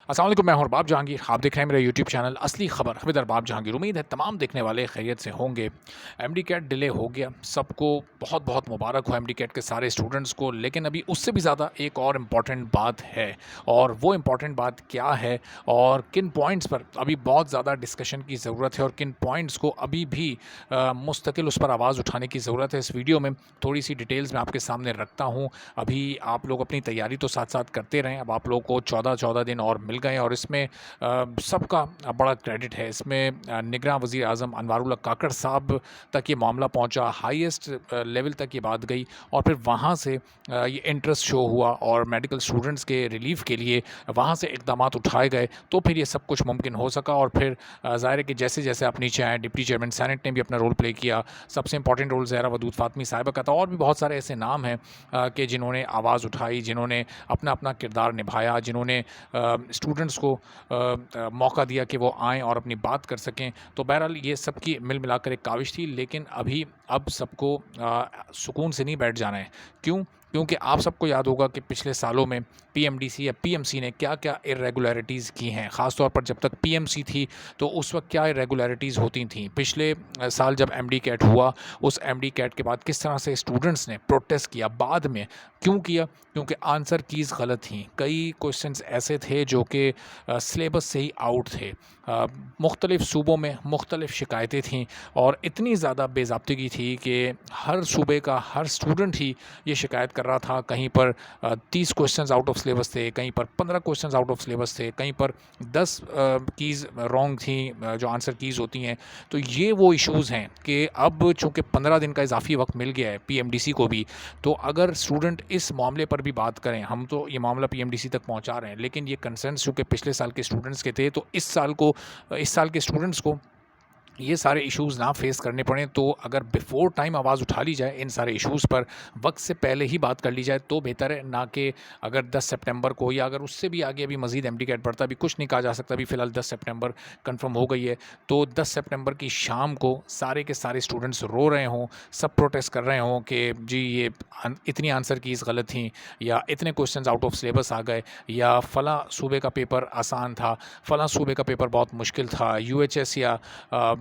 अस्सलाम वालेकुम, मैं हूं अरबाब जहांगीर। आप देख रहे हैं मेरा यूट्यूब चैनल असली खबर विद अरबाब जहांगीर। उम्मीद है तमाम देखने वाले खैरियत से होंगे। एमडी कैट डिले हो गया, सबको बहुत बहुत मुबारक हो एमडी कैट के सारे स्टूडेंट्स को। लेकिन अभी उससे भी ज़्यादा एक और इम्पॉर्टेंट बात है, और वो इम्पॉर्टेंट बात क्या है और किन पॉइंट्स पर अभी बहुत ज़्यादा डिस्कशन की ज़रूरत है और किन पॉइंट्स को अभी भी मुस्तकिल उस पर आवाज़ उठाने की ज़रूरत है। इस वीडियो में थोड़ी सी डिटेल्स मैं आपके सामने रखता हूँ। अभी आप लोग अपनी तैयारी तो साथ साथ करते रहें। अब आप लोगों को 14 दिन और मिल गए और इसमें सबका बड़ा क्रेडिट है। इसमें निगरान वज़ीर आज़म अनवारुल्लाह काकड़ साहब तक ये मामला पहुंचा, हाईएस्ट लेवल तक ये बात गई और फिर वहाँ से ये इंटरेस्ट शो हुआ और मेडिकल स्टूडेंट्स के रिलीफ के लिए वहाँ से इक़दामात उठाए गए, तो फिर ये सब कुछ मुमकिन हो सका। और फिर ज़ाहिर है कि जैसे जैसे आप नीचे आए, डिप्टी चेयरमैन सेनेट ने भी अपना रोल प्ले किया। सबसे इंपॉर्टेंट रोल ज़हरा वदूद फ़ातमी साहिबा का था, और भी बहुत सारे ऐसे नाम हैं कि जिन्होंने आवाज़ उठाई, जिन्होंने अपना अपना किरदार निभाया, जिन्होंने स्टूडेंट्स को मौका दिया कि वो आएँ और अपनी बात कर सकें। तो बहरहाल ये सब की मिल मिलाकर एक काविश थी। लेकिन अब सबको सुकून से नहीं बैठ जाना है। क्यों? क्योंकि आप सबको याद होगा कि पिछले सालों में पीएमडीसी या पीएमसी ने क्या-क्या इर्रेगुलरिटीज़ की हैं। ख़ास तौर पर जब तक पीएमसी थी तो उस वक्त क्या इर्रेगुलरिटीज़ होती थीं। पिछले साल जब एमडी कैट हुआ, उस एमडी कैट के बाद किस तरह से स्टूडेंट्स ने प्रोटेस्ट किया। बाद में क्यों किया? क्योंकि आंसर कीज़ गलत थीं। कई क्वेश्चंस ऐसे थे जो कि सिलेबस से ही आउट थे। मुख्तलिफ़ सूबों में मुख्तलिफ़ शिकायतें थीं और इतनी ज़्यादा बेज़ाब्तगी थी कि हर सूबे का हर स्टूडेंट ही ये शिकायत कर रहा था। कहीं पर 30 क्वेश्चंस आउट ऑफ सिलेबस थे, कहीं पर 15 क्वेश्चंस आउट ऑफ सिलेबस थे, कहीं पर 10 कीज़ रॉन्ग थी, जो आंसर कीज़ होती हैं। तो ये वो इश्यूज़ हैं कि अब चूँकि 15 दिन का इजाफी वक्त मिल गया है पीएमडीसी को भी, तो अगर स्टूडेंट इस मामले पर भी बात करें, हम तो ये मामला पीएमडीसी तक पहुंचा रहे हैं, लेकिन ये कंसर्न्स चूँकि पिछले साल के स्टूडेंट्स के थे, तो इस साल के स्टूडेंट्स को ये सारे इश्यूज़ ना फेस करने पड़ें। तो अगर बिफ़ोर टाइम आवाज़ उठा ली जाए इन सारे इश्यूज़ पर, वक्त से पहले ही बात कर ली जाए, तो बेहतर है। ना कि अगर 10 सितंबर को या अगर उससे भी आगे अभी मज़ीद एमडी कैट बढ़ता, अभी कुछ नहीं कहा जा सकता। अभी फ़िलहाल 10 सितंबर कंफर्म हो गई है, तो 10 सितंबर की शाम को सारे के सारे स्टूडेंट्स रो रहे हों, सब प्रोटेस्ट कर रहे हों कि जी ये इतनी आंसर कीज़ गलत थी, या इतने क्वेश्चन आउट ऑफ सिलेबस आ गए, या फ़लाँ सूबे का पेपर आसान था, फ़लाँ सूबे का पेपर बहुत मुश्किल था, यूएचएस या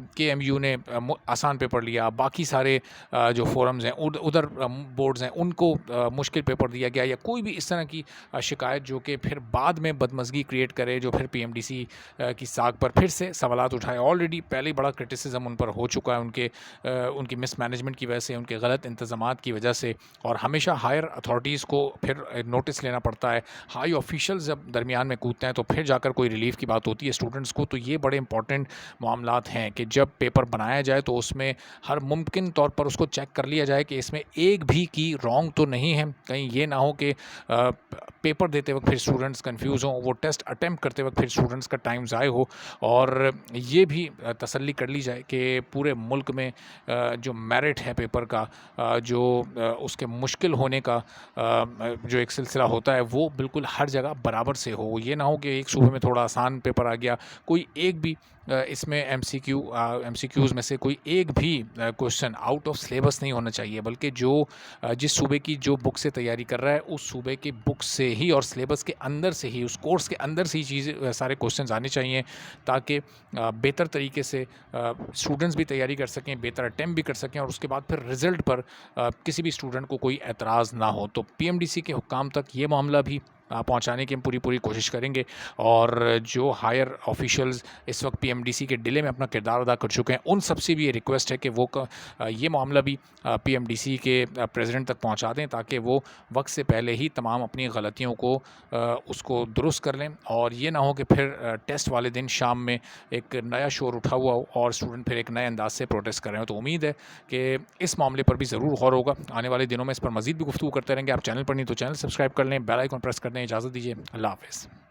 केएमयू ने आसान पेपर लिया, बाकी सारे जो फोरम्स हैं उधर बोर्ड्स हैं उनको मुश्किल पेपर दिया गया, या कोई भी इस तरह की शिकायत जो कि फिर बाद में बदमज़गी क्रिएट करे, जो फिर पीएमडीसी की साख पर फिर से सवालात उठाए। ऑलरेडी पहले ही बड़ा क्रिटिसिज्म उन पर हो चुका है, उनकी मिसमैनेजमेंट की वजह से, उनके गलत इंतज़ामात की वजह से, और हमेशा हायर अथॉरिटीज़ को फिर नोटिस लेना पड़ता है। हाई ऑफिशियल्स जब दरमियान में कूदते हैं तो फिर जाकर कोई रिलीफ की बात होती है स्टूडेंट्स को। तो ये बड़े इंपॉर्टेंट मामलात हैं कि जब पेपर बनाया जाए तो उसमें हर मुमकिन तौर पर उसको चेक कर लिया जाए कि इसमें एक भी की रॉन्ग तो नहीं है। कहीं ये ना हो कि पेपर देते वक्त फिर स्टूडेंट्स कंफ्यूज हों, वो टेस्ट अटेम्प्ट करते वक्त फिर स्टूडेंट्स का टाइम ज़ाय हो। और ये भी तसल्ली कर ली जाए कि पूरे मुल्क में जो मेरिट है पेपर का, जो उसके मुश्किल होने का जो एक सिलसिला होता है, वो बिल्कुल हर जगह बराबर से हो। ये ना हो कि एक सूबे में थोड़ा आसान पेपर आ गया, कोई एक भी इसमें एमसीक्यूज़ में से कोई एक भी क्वेश्चन आउट ऑफ सिलेबस नहीं होना चाहिए, बल्कि जो जिस सूबे की जो बुक से तैयारी कर रहा है उस सूबे की बुक से ही और सिलेबस के अंदर से ही, उस कोर्स के अंदर से ही चीज़ें सारे क्वेश्चंस आने चाहिए, ताकि बेहतर तरीके से स्टूडेंट्स भी तैयारी कर सकें, बेहतर अटेम्प्ट भी कर सकें, और उसके बाद फिर रिज़ल्ट पर किसी भी स्टूडेंट को कोई एतराज़ ना हो। तो पीएमडीसी के हुक्काम तक ये मामला भी पहुंचाने की हम पूरी कोशिश करेंगे। और जो हायर ऑफिशियल्स इस वक्त पीएमडीसी के डिले में अपना किरदार अदा कर चुके हैं, उन सबसे भी ये रिक्वेस्ट है कि वो ये मामला भी पीएमडीसी के प्रेसिडेंट तक पहुंचा दें, ताकि वो वक्त से पहले ही तमाम अपनी गलतियों को उसको दुरुस्त कर लें, और ये ना हो कि फिर टेस्ट वाले दिन शाम में एक नया शोर उठा हुआ हो और स्टूडेंट फिर एक नए अंदाज से प्रोटेस्ट कर रहे हो। तो उम्मीद है कि इस मामले पर भी ज़रूर गौर होगा। आने वाले दिनों में इस पर मज़ीद भी गुफ्तगू करते रहेंगे। आप चैनल पर नहीं तो चैनल सब्सक्राइब कर लें, बेल आइकन प्रेस कर दें। इजाज़त दीजिए, अल्लाह हाफ़िज़।